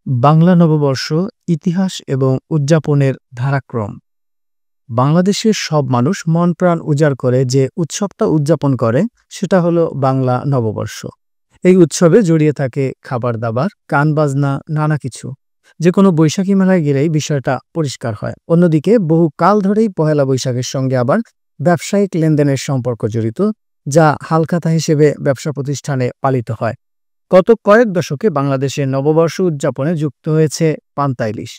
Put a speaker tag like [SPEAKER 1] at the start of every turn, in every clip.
[SPEAKER 1] বাংলা নববর্ষ ইতিহাস এবং উদযাপনের ধারাক্রম। বাংলাদেশের সব মানুষ মন প্রাণ উজাড় করে যে উৎসবটা উদযাপন করে সেটা হলো বাংলা নববর্ষ। এই উৎসবে জড়িয়ে থাকে খাবার দাবার, গান বাজনা, নানা কিছু। যে কোনো বৈশাখী মেলায় গেলেই বিষয়টা পরিষ্কার হয়। অন্যদিকে বহু কাল ধরেই পহেলা বৈশাখের সঙ্গে আবার ব্যবসায়িক লেনদেনের সম্পর্ক জড়িত, যা হালখাতা হিসেবে ব্যবসা প্রতিষ্ঠানে পালিত হয়। গত কয়েক দশকে বাংলাদেশের নববর্ষ উদযাপনে যুক্ত হয়েছে পান্তা ইলিশ।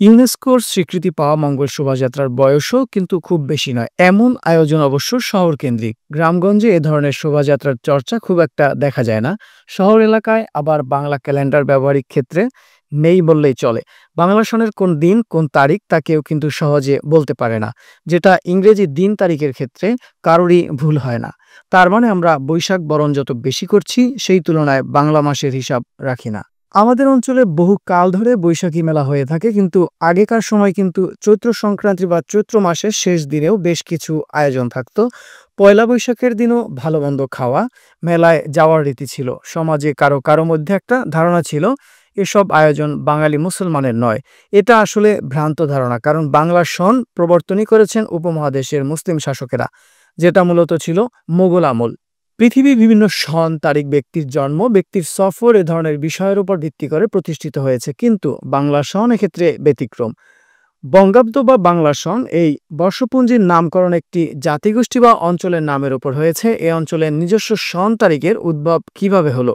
[SPEAKER 1] ইউনেস্কোর স্বীকৃতি পাওয়া মঙ্গল শোভাযাত্রার বয়সও কিন্তু খুব বেশি নয়। এমন আয়োজন অবশ্য শহর কেন্দ্রিক। গ্রামগঞ্জে এ ধরনের শোভাযাত্রার চর্চা খুব একটা দেখা যায় না। শহর এলাকায় আবার বাংলা ক্যালেন্ডার ব্যবহারিক ক্ষেত্রে নেই বললেই চলে। বাংলা সনের কোন দিন কোন তারিখ তা কেউ কিন্তু সহজে বলতে পারে না, যেটা ইংরেজি দিন তারিখের ক্ষেত্রে কারোরই ভুল হয় না। তার মানে আমরা বৈশাখ বরণ যত বেশি করছি সেই তুলনায় বাংলা মাসের হিসাব রাখি না। আমাদের অঞ্চলে বহু কাল ধরে বৈশাখী মেলা হয়ে থাকে, কিন্তু আগেকার সময় কিন্তু চৈত্র সংক্রান্তি বা চৈত্র মাসের শেষ দিনেও বেশ কিছু আয়োজন থাকতো। পয়লা বৈশাখের দিনও ভালো মন্দ খাওয়া, মেলায় যাওয়ার রীতি ছিল। সমাজে কারো কারো মধ্যে একটা ধারণা ছিল এসব আয়োজন বাঙালি মুসলমানের নয়। এটা আসলে ভ্রান্ত ধারণা, কারণ বাংলা সন প্রবর্তনই করেছেন উপমহাদেশের মুসলিম শাসকেরা, যেটা মূলত ছিল মোগল আমল। পৃথিবীর বিভিন্ন সন, তারিখ, ব্যক্তির জন্ম, ব্যক্তির সফর এ ধরনের বিষয়ের উপর ভিত্তি করে প্রতিষ্ঠিত হয়েছে, কিন্তু বাংলা সন এক্ষেত্রে ব্যতিক্রম। বঙ্গাব্দ বা বাংলা সন এই বর্ষপুঞ্জির নামকরণ একটি জাতিগোষ্ঠী বা অঞ্চলের নামের উপর হয়েছে। এ অঞ্চলের নিজস্ব সন তারিখের উদ্ভব কিভাবে হলো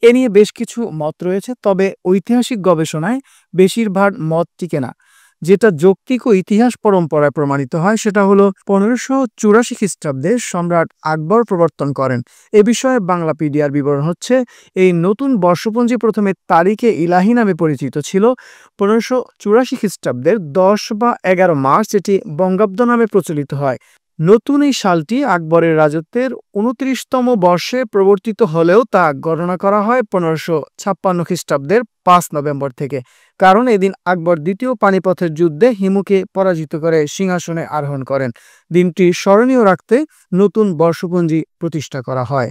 [SPEAKER 1] এ নিয়ে বেশ কিছু মত রয়েছে, তবে ঐতিহাসিক গবেষণায় বেশিরভাগ মত টিকে না। যেটা যৌক্তিক ও ইতিহাস পরম্পরায় প্রমাণিত হয় সেটা হলো 1584 খ্রিস্টাব্দে সম্রাট আকবর প্রবর্তন করেন। এ বিষয়ে বাংলাপিডিয়ার বিবরণ হচ্ছে, এই নতুন বর্ষপঞ্জি প্রথমে তারিখে ইলাহি নামে পরিচিত ছিল। 1584 খ্রিস্টাব্দের 10 বা 11 মার্চ এটি বঙ্গাব্দ নামে প্রচলিত হয়। নতুন এই সালটি আকবরের রাজত্বের 29তম বর্ষে প্রবর্তিত হলেও তা গণনা করা হয় 1556 খ্রিস্টাব্দের 5 নভেম্বর থেকে, কারণ এদিন আকবর দ্বিতীয় পানিপথের যুদ্ধে হিমুকে পরাজিত করে সিংহাসনে আরোহণ করেন। দিনটি স্মরণীয় রাখতে নতুন বর্ষপঞ্জি প্রতিষ্ঠা করা হয়।